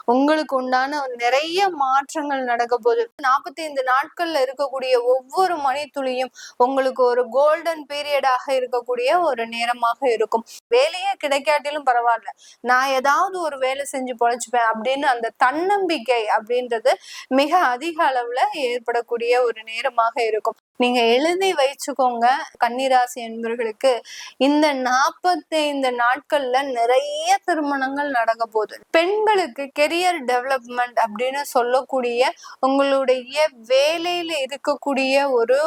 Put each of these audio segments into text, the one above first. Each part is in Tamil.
உங்களுக்கு உண்டான நிறைய மாற்றங்கள் நடக்க போகுது. 45 நாட்கள்ல இருக்கக்கூடிய ஒவ்வொரு மணித்துளியும் உங்களுக்கு ஒரு கோல்டன் பீரியடாக இருக்கக்கூடிய ஒரு நேரமாக இருக்கும். வேலையே கிடைக்காட்டிலும் பரவாயில்ல, நான் ஏதாவது ஒரு வேலை செஞ்சு பொழைச்சுப்பேன் அப்படின்னு அந்த தன்னம்பிக்கை அப்படின்றது மிக அதிக அளவுல ஏற்படக்கூடிய ஒரு நேரமாக இருக்கும். நீங்க எழுதி வச்சுக்கோங்க, கன்னிராசி என்பவர்களுக்கு இந்த 45 நாட்கள்ல நிறைய திருமணங்கள் நடக்க போகுது. பெண்களுக்கு கெரியர் டெவலப்மெண்ட் அப்படின்னு சொல்லக்கூடிய உங்களுடைய வேலையில இருக்கக்கூடிய ஒரு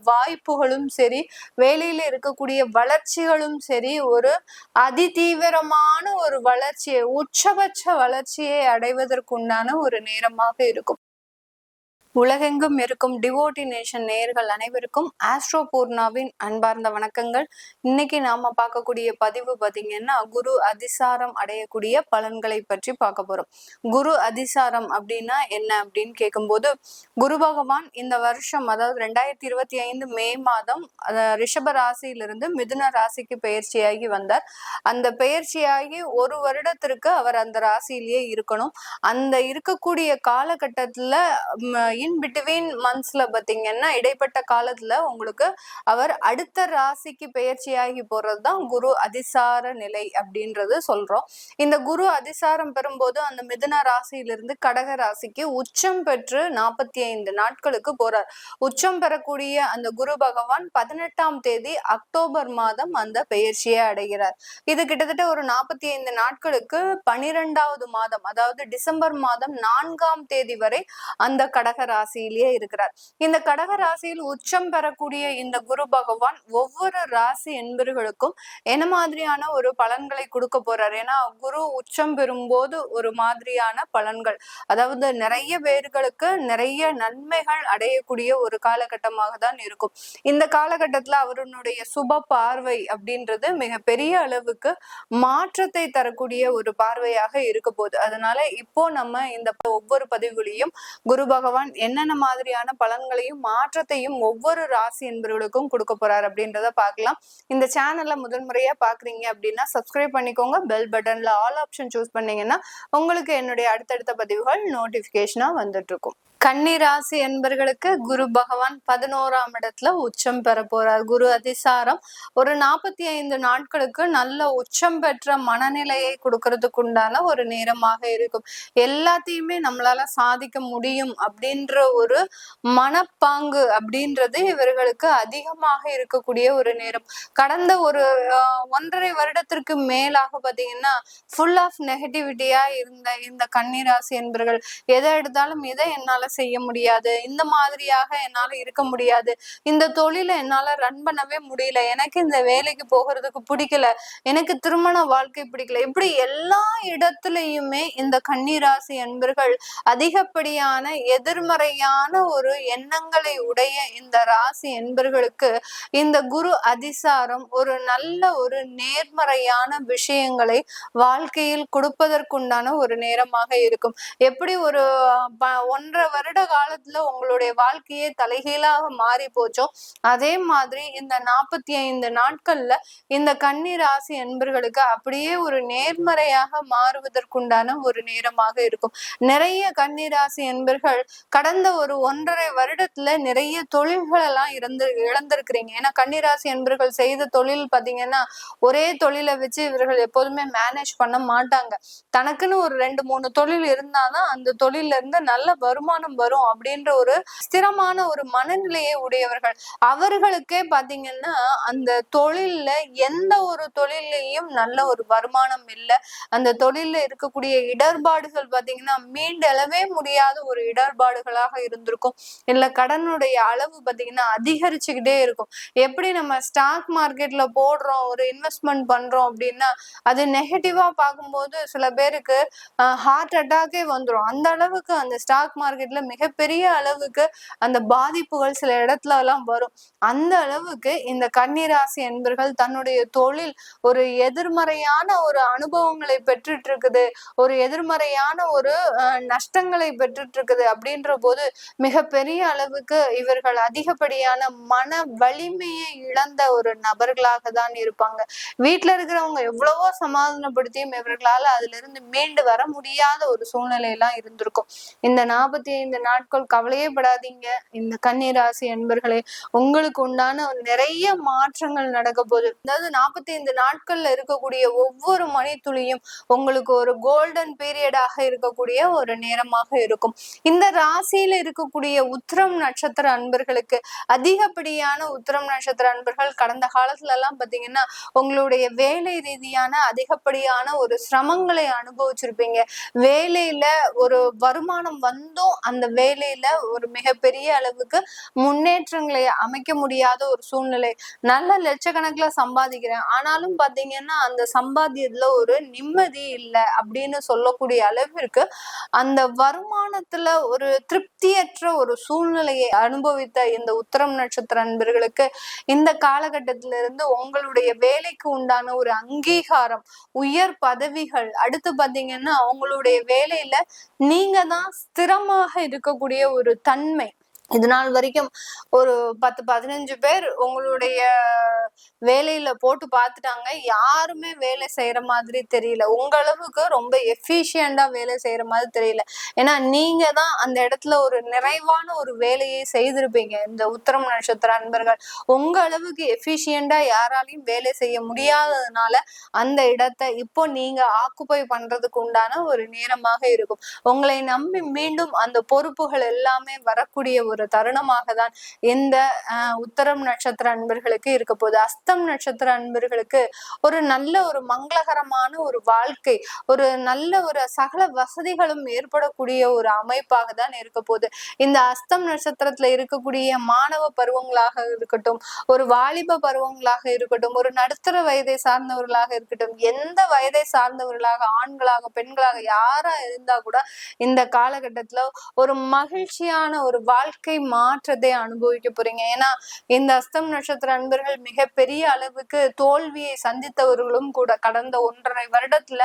வாய்ப்புகளும் சரி, வேலையில இருக்கக்கூடிய வளர்ச்சிகளும் சரி, ஒரு அதிதீவிரமான ஒரு வளர்ச்சியை, உச்சபட்ச வளர்ச்சியை அடைவதற்குண்டான ஒரு நேரமாக இருக்கும். உலகெங்கும் இருக்கும் டிவோட்டி நேஷன் நேயர்கள் அனைவருக்கும் ஆஸ்ட்ரோ பூர்ணாவின் அன்பார்ந்த வணக்கங்கள். இன்னைக்கு நாம பார்க்கக்கூடிய பதிவு பார்த்தீங்கன்னா குரு அதிசாரம் அடையக்கூடிய பலன்களை பற்றி பார்க்க போறோம். குரு அதிசாரம் அப்படின்னா என்ன அப்படின்னு கேட்கும்போது, குரு பகவான் இந்த வருஷம், அதாவது 2025 மே மாதம் ரிஷப ராசியிலிருந்து மிதுன ராசிக்கு பெயர்ச்சியாகி வந்தார். அந்த பெயர்ச்சியாகி ஒரு வருடத்திற்கு அவர் அந்த ராசியிலேயே இருக்கணும். அந்த இருக்கக்கூடிய காலகட்டத்துல இன் பிட்வீன் மந்த்ஸ்ல பாத்தீங்கன்னா இடைப்பட்ட காலத்துல உங்களுக்கு அவர் அடுத்த ராசிக்கு பெயர்ச்சியாகி போறதுதான் குரு அதிசார நிலை அப்படின்றது சொல்றோம். இந்த குரு அதிசாரம் பெறும்போது அந்த மிதுன ராசியிலிருந்து கடக ராசிக்கு உச்சம் பெற்று 45 நாட்களுக்கு போறார். உச்சம் பெறக்கூடிய அந்த குரு பகவான் 18ஆம் தேதி அக்டோபர் மாதம் அந்த பெயர்ச்சியை அடைகிறார். இது கிட்டத்தட்ட ஒரு 45 நாட்களுக்கு 12வது மாதம், அதாவது டிசம்பர் மாதம் 4ஆம் தேதி வரை அந்த கடக ராசியிலேயே இருக்கிறார். இந்த கடக ராசியில் உச்சம் பெறக்கூடிய இந்த குரு பகவான் ஒவ்வொரு ராசி என்பர்களுக்கும் என்ன மாதிரியான ஒரு பலன்களை கொடுக்க போறார்? ஏன்னா குரு உச்சம் பெறும்போது ஒரு மாதிரியான பலன்கள், அதாவது நிறைய பேர்களுக்கு நிறைய நன்மைகள் அடையக்கூடிய ஒரு காலகட்டமாக தான் இருக்கும். இந்த காலகட்டத்துல அவருடைய சுப பார்வை அப்படின்றது மிக பெரிய அளவுக்கு மாற்றத்தை தரக்கூடிய ஒரு பார்வையாக இருக்க போகுது. அதனால இப்போ நம்ம இந்த ஒவ்வொரு பதிவுகளையும் குரு பகவான் என்னென்ன மாதிரியான பலன்களையும் மாற்றத்தையும் ஒவ்வொரு ராசி என்பவர்களுக்கும் கொடுக்க போறாரு அப்படின்றத பார்க்கலாம். இந்த சேனல்ல முதல் முறையா பாக்குறீங்க அப்படின்னா சப்ஸ்கிரைப் பண்ணிக்கோங்க. பெல் பட்டன்ல ஆல் ஆப்ஷன் சூஸ் பண்ணீங்கன்னா உங்களுக்கு என்னுடைய அடுத்தடுத்த பதிவுகள் நோட்டிபிகேஷனா வந்துட்டு இருக்கும். கன்னி ராசி என்பர்களுக்கு குரு பகவான் 11ஆம் இடத்துல உச்சம் பெற போறார். குரு அதிசாரம் ஒரு 45 நாட்களுக்கு நல்ல உச்சம் பெற்ற மனநிலையை கொடுக்கறதுக்கு உண்டான ஒரு நேரமாக இருக்கும். எல்லாத்தையுமே நம்மளால சாதிக்க முடியும் அப்படின்ற ஒரு மனப்பாங்கு அப்படின்றது இவர்களுக்கு அதிகமாக இருக்கக்கூடிய ஒரு நேரம். கடந்த ஒரு 1.5 வருடத்திற்கு மேலாக பாத்தீங்கன்னா ஃபுல் ஆஃப் நெகட்டிவிட்டியா இருந்த இந்த கன்னி ராசி என்பர்கள் எதை எடுத்தாலும் இதை என்னால செய்ய முடியாது, இந்த மாதிரியாக என்னால இருக்க முடியாது, இந்த தொழிலை என்னால ரன் பண்ணவே முடியல, எனக்கு இந்த வேலைக்கு போகிறதுக்கு பிடிக்கல, எனக்கு திருமண வாழ்க்கை பிடிக்கல, இப்படி எல்லா இடத்துலயுமே இந்த கன்னிராசி என்பர்கள் அதிகப்படியான எதிர்மறையான ஒரு எண்ணங்களை உடைய இந்த ராசி என்பர்களுக்கு இந்த குரு அதிசாரம் ஒரு நல்ல ஒரு நேர்மறையான விஷயங்களை வாழ்க்கையில் கொடுப்பதற்குண்டான ஒரு நேரமாக இருக்கும். எப்படி ஒரு 1.5 வருட காலத்துல உங்களுடைய வாழ்க்கையே தலைகீழாக மாறி போச்சோ, அதே மாதிரி இந்த 45 நாட்கள்ல இந்த கன்னி ராசி என்பர்களுக்கு அப்படியே ஒரு நேர்மறையாக மாறுவதற்குண்டான ஒரு நேரமாக இருக்கும். நிறைய கன்னி ராசி என்பர்கள் கடந்த ஒரு 1.5 வருடத்துல நிறைய தொழில்கள் எல்லாம் இழந்திருக்கிறீங்க. ஏன்னா கன்னிராசி என்பர்கள் செய்த தொழில் பாத்தீங்கன்னா ஒரே தொழிலை வச்சு இவர்கள் எப்போதுமே மேனேஜ் பண்ண மாட்டாங்க. தனக்குன்னு ஒரு 2-3 தொழில் இருந்தாதான் அந்த தொழில இருந்து நல்ல வருமானம் வரும் அப்படின்ற ஒரு ஸ்திரமான ஒரு மனநிலையை உடையவர்கள். அவர்களுக்கே பாத்தீங்கன்னா அந்த தொழில்ல எந்த ஒரு தொழிலையும் நல்ல ஒரு வருமானம் இல்லை. அந்த தொழில்ல இருக்கக்கூடிய இடர்பாடுகள் பாத்தீங்கன்னா மீண்டெழவே முடியாத ஒரு இடர்பாடுகளாக இருந்திருக்கும். இல்ல கடனுடைய அளவு பாத்தீங்கன்னா அதிகரிச்சுக்கிட்டே இருக்கும். எப்படி நம்ம ஸ்டாக் மார்க்கெட்ல போடுறோம், ஒரு இன்வெஸ்ட்மெண்ட் பண்றோம் அப்படின்னா அது நெகட்டிவா பார்க்கும்போது சில பேருக்கு ஹார்ட் அட்டாக்கே வந்துடும். அந்த அளவுக்கு அந்த ஸ்டாக் மார்க்கெட்ல மிகப்பெரிய அளவுக்கு அந்த பாதிப்புகள் சில இடத்துல எல்லாம் வரும். அந்த அளவுக்கு இந்த கன்னிராசி அன்பர்கள் தன்னுடைய தொழில் ஒரு எதிர்மறையான ஒரு அனுபவங்களை பெற்றுட்டு இருக்குது, ஒரு எதிர்மறையான ஒரு நஷ்டங்களை பெற்றுட்டு இருக்குது. அப்படின்ற போது மிகப்பெரிய அளவுக்கு இவர்கள் அதிகப்படியான மன வலிமையை இழந்த ஒரு நபர்களாக தான் இருப்பாங்க. வீட்டுல இருக்கிறவங்க எவ்வளவோ சமாதானப்படுத்தியும் இவர்களால அதுல இருந்து மீண்டு வர முடியாத ஒரு சூழ்நிலை எல்லாம் இருந்திருக்கும். இந்த 45 நாட்கள் கவலையே படாதீங்க இந்த கன்னிராசி என்பர்களே, உங்களுக்கு உண்டான நிறைய மாற்றங்கள் நடக்க போகுது. அதாவது 45 நாட்கள்ல இருக்கக்கூடிய ஒவ்வொரு மணித்துளியும் உங்களுக்கு ஒரு கோல்டன் பீரியடாக இருக்கக்கூடிய ஒரு நேரமாக இருக்கும். இந்த ராசியில இருக்கக்கூடிய உத்திரம் நட்சத்திர அன்பர்களுக்கு அதிகப்படியான உத்திரம் நட்சத்திர அன்பர்கள் கடந்த காலத்துல எல்லாம் பாத்தீங்கன்னா உங்களுடைய வேலை ரீதியான அதிகப்படியான ஒரு சிரமங்களை அனுபவிச்சிருப்பீங்க. வேலையில ஒரு வருமானம் வந்தும் அந்த வேலையில ஒரு மிகப்பெரிய அளவுக்கு முன்னேற்றங்களை அமைக்க முடியாத ஒரு சூழ்நிலை. நல்ல லட்சக்கணக்குல சம்பாதிக்கிறேன், ஆனாலும் பாத்தீங்கன்னா அந்த சம்பாத்தியத்துல ஒரு நிம்மதி இல்லை அப்படின்னு சொல்லக்கூடிய அளவிற்கு அந்த வருமானத்துல ஒரு திருப்தியற்ற ஒரு சூழ்நிலையை அனுபவித்த இந்த உத்திரம் நட்சத்திர அன்பர்களுக்கு இந்த காலகட்டத்திலிருந்து உங்களுடைய வேலைக்கு உண்டான ஒரு அங்கீகாரம், உயர் பதவிகள், அடுத்து பாத்தீங்கன்னா அவங்களுடைய வேலையில நீங்க தான் ஸ்திரமாக இருக்கக்கூடிய ஒரு தன்மை. இது நாள் வரைக்கும் ஒரு 10-15 பேர் உங்களுடைய வேலையில போட்டு பார்த்துட்டாங்க, யாருமே வேலை செய்யற மாதிரி தெரியல. உங்க அளவுக்கு ரொம்ப எஃபிஷியண்டா வேலை செய்யற மாதிரி தெரியல. ஏன்னா நீங்க தான் அந்த இடத்துல ஒரு நிறைவான ஒரு வேலையை செய்திருப்பீங்க. இந்த உத்திரம் நட்சத்திர அன்பர்கள் உங்க அளவுக்கு எஃபிஷியண்டா யாராலையும் வேலை செய்ய முடியாததுனால அந்த இடத்தை இப்போ நீங்க ஆக்குப்பை பண்றதுக்கு உண்டான ஒரு நேரமாக இருக்கும். உங்களை நம்பி மீண்டும் அந்த பொறுப்புகள் எல்லாமே வரக்கூடிய ஒரு தருணமாக தான் இந்த உத்திரம் நட்சத்திர அன்பர்களுக்கு இருக்க போகுது. அஸ்தம் நட்சத்திர அன்பர்களுக்கு ஒரு நல்ல ஒரு மங்களகரமான ஒரு வாழ்க்கை, ஒரு நல்ல ஒரு சகல வசதிகளும் ஏற்படக்கூடிய ஒரு அமைப்பாக தான் இருக்க போகுது. இந்த அஸ்தம் நட்சத்திரத்துல இருக்கக்கூடிய மாணவ பருவங்களாக இருக்கட்டும், ஒரு வாலிப பருவங்களாக இருக்கட்டும், ஒரு நடுத்தர வயதை சார்ந்தவர்களாக இருக்கட்டும், எந்த வயதை சார்ந்தவர்களாக ஆண்களாக பெண்களாக யாரா இருந்தா கூட இந்த காலகட்டத்துல ஒரு மகிழ்ச்சியான ஒரு வாழ்க்கை மாற்றத்தை அனுபவிக்க போறீங்க. ஏன்னா இந்த அஸ்தம் நட்சத்திர அன்பர்கள் மிகப்பெரிய அளவுக்கு தோல்வியை சந்தித்தவர்களும் கூட. கடந்த 1.5 வருடத்துல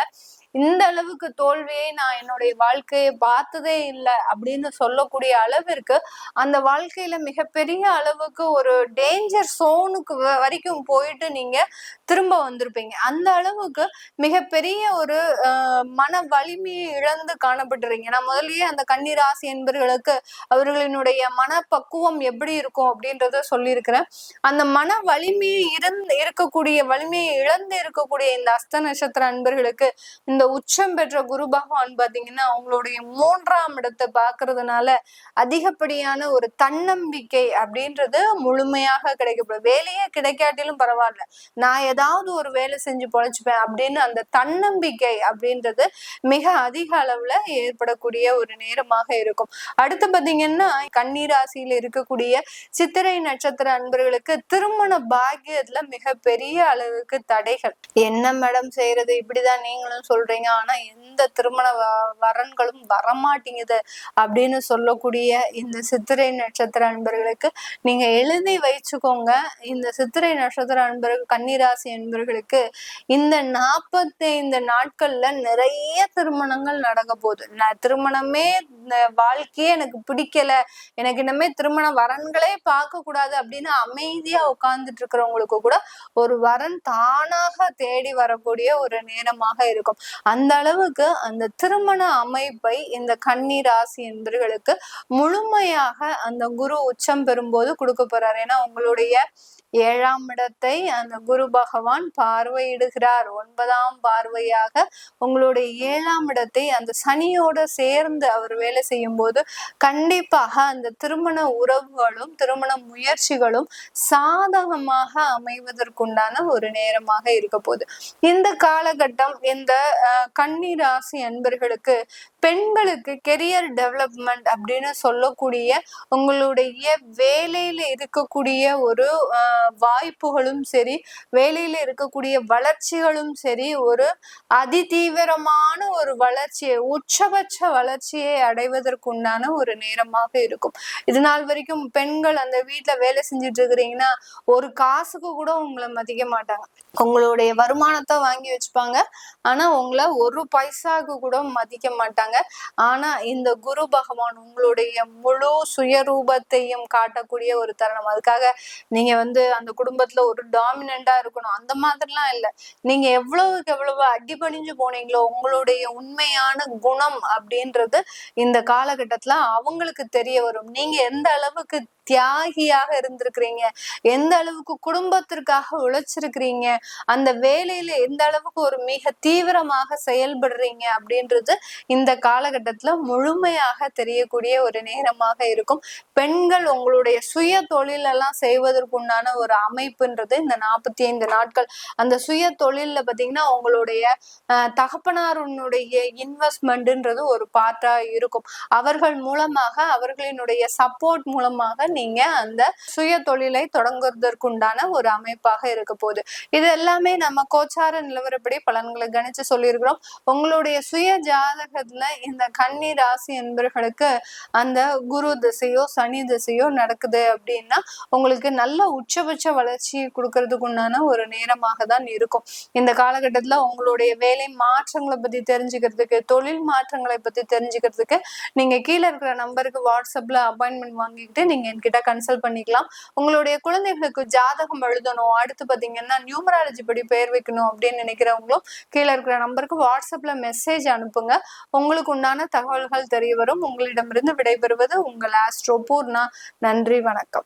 இந்த அளவுக்கு தோல்வியை நான் என்னுடைய வாழ்க்கையை பார்த்ததே இல்லை அப்படின்னு சொல்லக்கூடிய அளவிற்கு அந்த வாழ்க்கையில மிகப்பெரிய அளவுக்கு ஒரு டேஞ்சர் சோனுக்கு வரைக்கும் போயிட்டு நீங்க திரும்ப வந்திருப்பீங்க. அந்த அளவுக்கு மிகப்பெரிய ஒரு மன வலிமையை இழந்து காணப்பட்டுறீங்க. நான் முதல்லயே அந்த கன்னிராசி என்பர்களுக்கு அவர்களினுடைய மனப்பக்குவம் எப்படி இருக்கும் அப்படின்றத சொல்லியிருக்கிறேன். அந்த மன வலிமையை வலிமையை இழந்து இருக்கக்கூடிய இந்த அஸ்த நட்சத்திர அன்பர்களுக்கு இந்த உச்சம் பெற்ற குரு பகவான் பாத்தீங்கன்னா அவங்களுடைய 3ஆம் இடத்தை பாக்குறதுனால அதிகப்படியான ஒரு தன்னம்பிக்கை அப்படின்றது முழுமையாக கிடைக்கப்படும். வேலையே கிடைக்காட்டிலும் பரவாயில்ல, நான் ஏதாவது ஒரு வேலை செஞ்சு பொழைச்சுப்பேன் அப்படின்னு அந்த தன்னம்பிக்கை அப்படின்றது மிக அதிக அளவுல ஏற்படக்கூடிய ஒரு நேரமாக இருக்கும். அடுத்து பாத்தீங்கன்னா கன்னிராசியில இருக்கக்கூடிய சித்திரை நட்சத்திர அன்பர்களுக்கு திருமண பாக்கியத்துல மிகப்பெரிய அளவுக்கு தடைகள். என்ன மேடம் செய்யறது, இப்படிதான் நீங்களும் சொல்றீங்க, ஆனா எந்த திருமண வரன்களும் வரமாட்டேங்குது அப்படின்னு சொல்லக்கூடிய இந்த சித்திரை நட்சத்திர அன்பர்களுக்கு நீங்க எழுதி வச்சுக்கோங்க. இந்த சித்திரை நட்சத்திர அன்பர்கள் கன்னிராசி அன்பர்களுக்கு இந்த 45 நாட்கள்ல நிறைய திருமணங்கள் நடக்க போகுது. நான் திருமணமே வாழ்க்கையே எனக்கு பிடிக்கல, எனக்கு இனிமே திருமண வரன்களே பார்க்க கூடாது அப்படின்னு அமைதியா உட்கார்ந்துட்டு இருக்கிறவங்களுக்கு கூட ஒரு வரன் தானாக தேடி வரக்கூடிய ஒரு நேரமாக இருக்கும். அந்த அளவுக்கு அந்த திருமண அமைப்பை இந்த கன்னி ராசி என்பவர்களுக்கு முழுமையாக அந்த குரு உச்சம் பெறும்போது கொடுக்க போறாரு. ஏன்னா உங்களுடைய 7ஆம் இடத்தை அந்த குரு பகவான் பார்வையிடுகிறார். 9ஆம் பார்வையாக உங்களுடைய 7ஆம் இடத்தை அந்த சனியோட சேர்ந்து அவர் வேலை செய்யும் போது கண்டிப்பாக அந்த திருமண உறவுகளும் திருமண முயற்சிகளும் சாதகமாக அமைவதற்குண்டான ஒரு நேரமாக இருக்க போகுது. இந்த காலகட்டம் இந்த கன்னி ராசி அன்பர்களுக்கு பெண்களுக்கு கெரியர் டெவலப்மெண்ட் அப்படின்னு சொல்லக்கூடிய உங்களுடைய வேலையில இருக்கக்கூடிய ஒரு வாய்ப்புகளும் சரி, வேலையில இருக்கக்கூடிய வளர்ச்சிகளும் சரி, ஒரு அதிதீவிரமான ஒரு வளர்ச்சியை, உச்சபட்ச வளர்ச்சியை அடைவதற்குண்டான ஒரு நேரமாக இருக்கும். இது நாள் வரைக்கும் பெண்கள் அந்த வீட்டுல வேலை செஞ்சுட்டு இருக்கிறீங்கன்னா ஒரு காசுக்கு கூட உங்களை மதிக்க மாட்டாங்க. உங்களுடைய வருமானத்தை வாங்கி வச்சுப்பாங்க, ஆனா உங்களை ஒரு பைசாக்கு கூட மதிக்க மாட்டாங்க. ஆனா இந்த குரு பகவான் உங்களுடைய முழு சுயரூபத்தையும் காட்டக்கூடிய ஒரு தருணம். அதுக்காக நீங்க அந்த குடும்பத்துல ஒரு டாமினண்டா இருக்கணும் அந்த மாதிரிலாம் இல்லை. நீங்க எவ்வளவுக்கு எவ்வளவு அடிபணிஞ்சு போனீங்களோ உங்களுடைய உண்மையான குணம் அப்படின்றது இந்த காலகட்டத்துல அவங்களுக்கு தெரிய வரும். நீங்க எந்த அளவுக்கு தியாகியாக இருந்திருக்கிறீங்க, எந்த அளவுக்கு குடும்பத்திற்காக உழைச்சிருக்கிறீங்க, அந்த வேலையில எந்த அளவுக்கு ஒரு மிக தீவிரமாக செயல்படுறீங்க அப்படின்றது இந்த காலகட்டத்துல முழுமையாக தெரியக்கூடிய ஒரு நேரமாக இருக்கும். பெண்கள் உங்களுடைய சுய தொழிலெல்லாம் செய்வதற்குண்டான ஒரு அமைப்புன்றது இந்த 45 நாட்கள். அந்த சுய தொழில்ல பாத்தீங்கன்னா உங்களுடைய தகப்பனாருடைய இன்வெஸ்ட்மெண்ட்ன்றது ஒரு பார்ட்டா இருக்கும். அவர்கள் மூலமாக, அவர்களினுடைய சப்போர்ட் மூலமாக நீங்க அந்த சுய தொழிலை தொடங்குவதற்குண்டான ஒரு அமைப்பாக இருக்க போகுது. இது எல்லாமே நம்ம கோச்சார நிலவரப்படி பலன்களை கணிச்சு சொல்லியிருக்கிறோம். உங்களுடைய சுய ஜாதகத்துல இந்த கன்னி ராசி என்பவர்களுக்கு அந்த குரு திசையோ சனி திசையோ நடக்குது அப்படின்னா உங்களுக்கு நல்ல உச்சபட்ச வளர்ச்சி கொடுக்கறதுக்கு உண்டான ஒரு நேரமாக தான் இருக்கும். இந்த காலகட்டத்துல உங்களுடைய வேலை மாற்றங்களை பத்தி தெரிஞ்சுக்கிறதுக்கு, தொழில் மாற்றங்களை பத்தி தெரிஞ்சுக்கிறதுக்கு நீங்க கீழே இருக்கிற நம்பருக்கு வாட்ஸ்அப்ல அப்பாயின்மெண்ட் வாங்கிக்கிட்டு நீங்க என்கிட்ட கன்சல்ட் பண்ணிக்கலாம். உங்களுடைய குழந்தைகளுக்கு ஜாதகம் எழுதணும், அடுத்து பாத்தீங்கன்னா நியூமராலஜி படி பெயர் வைக்கணும் அப்படின்னு நினைக்கிறவங்களும் கீழே இருக்கிற நம்பருக்கு வாட்ஸ்அப்ல மெசேஜ் அனுப்புங்க. உங்களுக்கு உண்டான தகவல்கள் தெரிய வரும். உங்களிடமிருந்து விடைபெறுவது உங்கள் ஆஸ்ட்ரோ பூர்ணா. நன்றி, வணக்கம்.